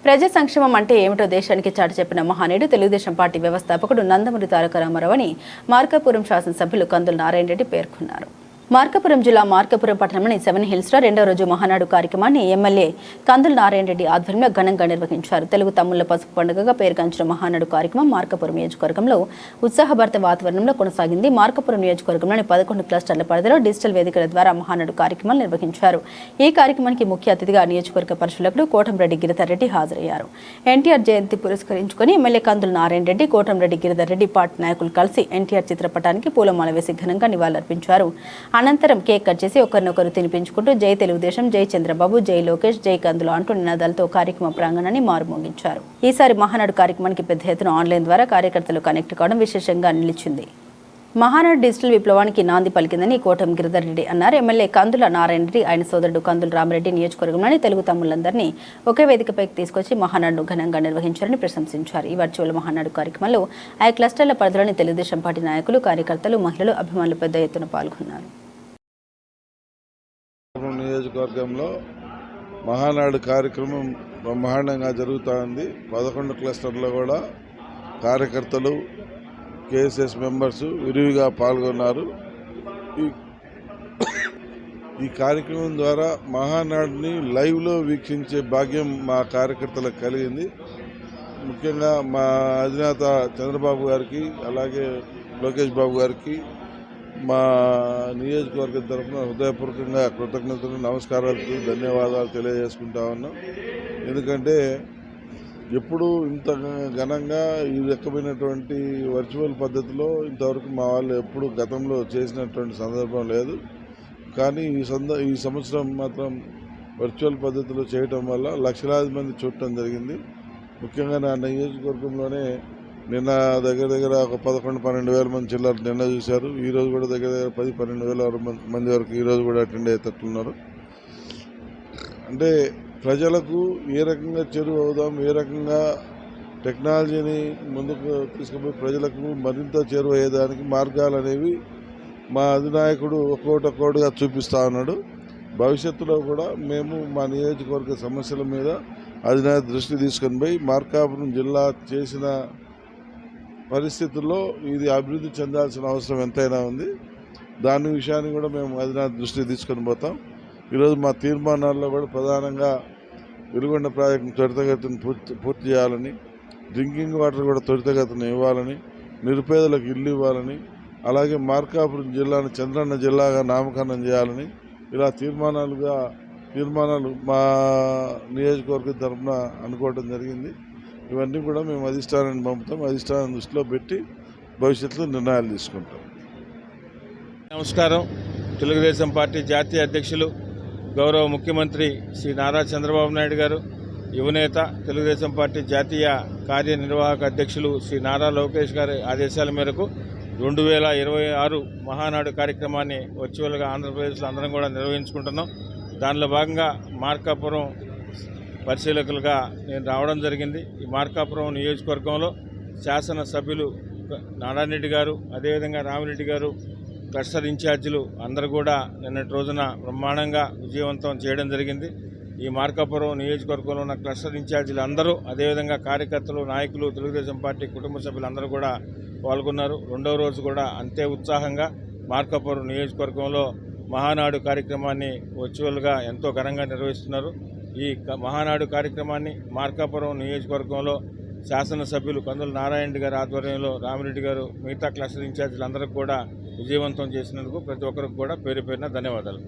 ప్రజా సంక్షేమం అంటే ఏమిటో దేశానికి చాటి చెప్పిన మహానీయుడు తెలుగుదేశం పార్టీ వ్యవస్థాపకుడు నందమూరి తారక రామారావు అని మార్కాపురం శాసనసభ్యులు కందుల నారాయణ రెడ్డి పేర్కొన్నారు. మార్కాపురం జిల్లా మార్కాపురం పట్టణంలోని 7 Hills లో రెండో రోజు మహానాడు కార్యక్రమాన్ని ఎమ్మెల్యే కందుల నారాయణ రెడ్డి ఆధ్వర్యంలో ఘనంగా నిర్వహించారు. తెలుగు తమ్ముళ్ల పసుపు పండుగగా పేరుగాంచిన మహానాడు కార్యక్రమం మార్కాపురం నియోజకవర్గంలో ఉత్సాహభరిత వాతావరణంలో కొనసాగింది. మార్కాపురం నియోజకవర్గంలోని 11 క్లస్టర్ల పరిధిలో డిజిటల్ వేదికల ద్వారా మహానాడు కార్యక్రమాలు నిర్వహించారు. ఈ కార్యక్రమానికి ముఖ్య అతిథిగా నియోజకవర్గ పరిశీలకుడు కోటంరెడ్డి గిరిధర్ రెడ్డి హాజరయ్యారు. ఎన్టీఆర్ జయంతి పురస్కరించుకుని ఎమ్మెల్యే కందుల నారాయణ రెడ్డి, కోటంరెడ్డి గిరిధర్ రెడ్డి పార్టీ నాయకులు కలిసి ఎన్టీఆర్ చిత్రపటానికి పూలమాల వేసి ఘనంగా నివాళులర్పించారు. అనంతరం కేక్ కట్ చేసి ఒకరినొకరు తినిపించుకుంటూ జై తెలుగుదేశం, జై చంద్రబాబు, జై లోకేష్, జై కందులు అంటూ నినాదాలతో కార్యక్రమ ప్రాంగణాన్ని మారుమోగించారు. ఈసారి మహానాడు కార్యక్రమానికి పెద్ద ఎత్తున ఆన్లైన్ ద్వారా కార్యకర్తలు కనెక్ట్ కావడం విశేషంగా నిలిచింది. మహానాడు డిజిటల్ విప్లవానికి నాంది పలికిందని కోటం గిరిధర్ రెడ్డి అన్నారు. ఎమ్మెల్యే కందుల నారాయణ రెడ్డి, ఆయన సోదరుడు కందుల రామరెడ్డి నియోజకవర్గంలోని తెలుగు తమ్ముళ్లందరినీ ఒకే వేదికపైకి తీసుకొచ్చి మహానాడును ఘనంగా నిర్వహించారని ప్రశంసించారు. ఈ వర్చువల్ మహానాడు కార్యక్రమంలో ఆయా క్లస్టర్ల పరిధిలోని తెలుగుదేశం పార్టీ నాయకులు, కార్యకర్తలు, మహిళలు, అభిమానులు పెద్ద ఎత్తున పాల్గొన్నారు. నియోజకవర్గంలో మహానాడు కార్యక్రమం బ్రహ్మాండంగా జరుగుతూ ఉంది. 11 క్లస్టర్లో కూడా కార్యకర్తలు, కేఎస్ఎస్ మెంబర్స్ విరివిగా పాల్గొన్నారు. ఈ కార్యక్రమం ద్వారా మహానాడుని లైవ్లో వీక్షించే భాగ్యం మా కార్యకర్తలకు కలిగింది. ముఖ్యంగా మా అధినేత చంద్రబాబు గారికి, అలాగే లోకేష్ బాబు గారికి మా నియోజకవర్గం తరఫున హృదయపూర్వకంగా కృతజ్ఞతలు, నమస్కారాలు, ధన్యవాదాలు తెలియజేసుకుంటా ఉన్నాం. ఎందుకంటే ఎప్పుడు ఇంత ఘనంగా ఈ రకమైనటువంటి వర్చువల్ పద్ధతిలో ఇంతవరకు మా వాళ్ళు ఎప్పుడు గతంలో చేసినటువంటి సందర్భం లేదు. కానీ ఈ సంవత్సరం మాత్రం వర్చువల్ పద్ధతిలో చేయటం వల్ల లక్షలాది మంది చూడటం జరిగింది. ముఖ్యంగా నా నియోజకవర్గంలోనే నిన్న దగ్గర ఒక 11-12 వేల మంది చిల్లర నిన్న చూశారు. ఈరోజు కూడా దగ్గర 10-12 వేల మంది వరకు ఈరోజు కూడా అటెండ్ అయ్యేటట్లున్నారు. అంటే ప్రజలకు ఏ రకంగా చేరువ అవుదాం, ఏ రకంగా టెక్నాలజీని ముందుకు తీసుకుపోయి ప్రజలకు మరింత చేరువ అయ్యేదానికి మార్గాలు అనేవి మా అధినాయకుడు ఒక్కొక్కటిగా చూపిస్తూ ఉన్నాడు. భవిష్యత్తులో కూడా మేము మా నియోజకవర్గ సమస్యల మీద అధినాయక దృష్టి తీసుకొని పోయి మార్కాపురం జిల్లా చేసిన పరిస్థితుల్లో ఇది అభివృద్ధి చెందాల్సిన అవసరం ఎంతైనా ఉంది. దాని విషయాన్ని కూడా మేము అధినాయక దృష్టికి తీసుకొని పోతాం. ఈరోజు మా తీర్మానాల్లో కూడా ప్రధానంగా వెలుగొండ ప్రాజెక్టును త్వరితగతిని పూర్తి చేయాలని, డ్రింకింగ్ వాటర్ కూడా త్వరితగతిని ఇవ్వాలని, నిరుపేదలకు ఇల్లు ఇవ్వాలని, అలాగే మార్కాపురం జిల్లాను చంద్రన్న జిల్లాగా నామకరణం చేయాలని ఇలా తీర్మానాలు మా నియోజకవర్గం తరఫున అనుకోవడం జరిగింది. ఇవన్నీ కూడా మేము అధిష్టానాన్ని పంపుతాం. అధిష్టానం దృష్టిలో పెట్టి భవిష్యత్తులో నిర్ణయాలు తీసుకుంటాం. నమస్కారం. తెలుగుదేశం పార్టీ జాతీయ అధ్యక్షులు, గౌరవ ముఖ్యమంత్రి శ్రీ నారా చంద్రబాబు నాయుడు గారు, యువనేత, తెలుగుదేశం పార్టీ జాతీయ కార్యనిర్వాహక అధ్యక్షులు శ్రీ నారా లోకేష్ గారి ఆదేశాల మేరకు 2026 మహానాడు కార్యక్రమాన్ని వర్చువల్గా ఆంధ్రప్రదేశ్లో అందరం కూడా నిర్వహించుకుంటున్నాం. దానిలో భాగంగా మార్కాపురం పరిశీలకులుగా నేను రావడం జరిగింది. ఈ మార్కాపురం నియోజకవర్గంలో శాసనసభ్యులు నారాయణ రెడ్డి గారు, అదేవిధంగా రామిరెడ్డి గారు, క్లస్టర్ ఇన్ఛార్జీలు అందరూ కూడా నిన్నటి రోజున బ్రహ్మాండంగా విజయవంతం చేయడం జరిగింది. ఈ మార్కాపురం నియోజకవర్గంలో ఉన్న క్లస్టర్ ఇన్ఛార్జీలు అందరూ, అదేవిధంగా కార్యకర్తలు, నాయకులు, తెలుగుదేశం పార్టీ కుటుంబ సభ్యులు అందరూ కూడా పాల్గొన్నారు. రెండవ రోజు కూడా అంతే ఉత్సాహంగా మార్కాపురం నియోజకవర్గంలో మహానాడు కార్యక్రమాన్ని వర్చువల్గా ఎంతో ఘనంగా నిర్వహిస్తున్నారు. ఈ మహానాడు కార్యక్రమాన్ని మార్కాపురం నియోజకవర్గంలో శాసనసభ్యులు కందుల నారాయణ గారి ఆధ్వర్యంలో రామిరెడ్డి గారు, మిగతా క్లస్టర్ ఇన్ఛార్జీలు అందరికీ కూడా విజయవంతం చేసినందుకు ప్రతి ఒక్కరికి కూడా పేరు పేరున ధన్యవాదాలు.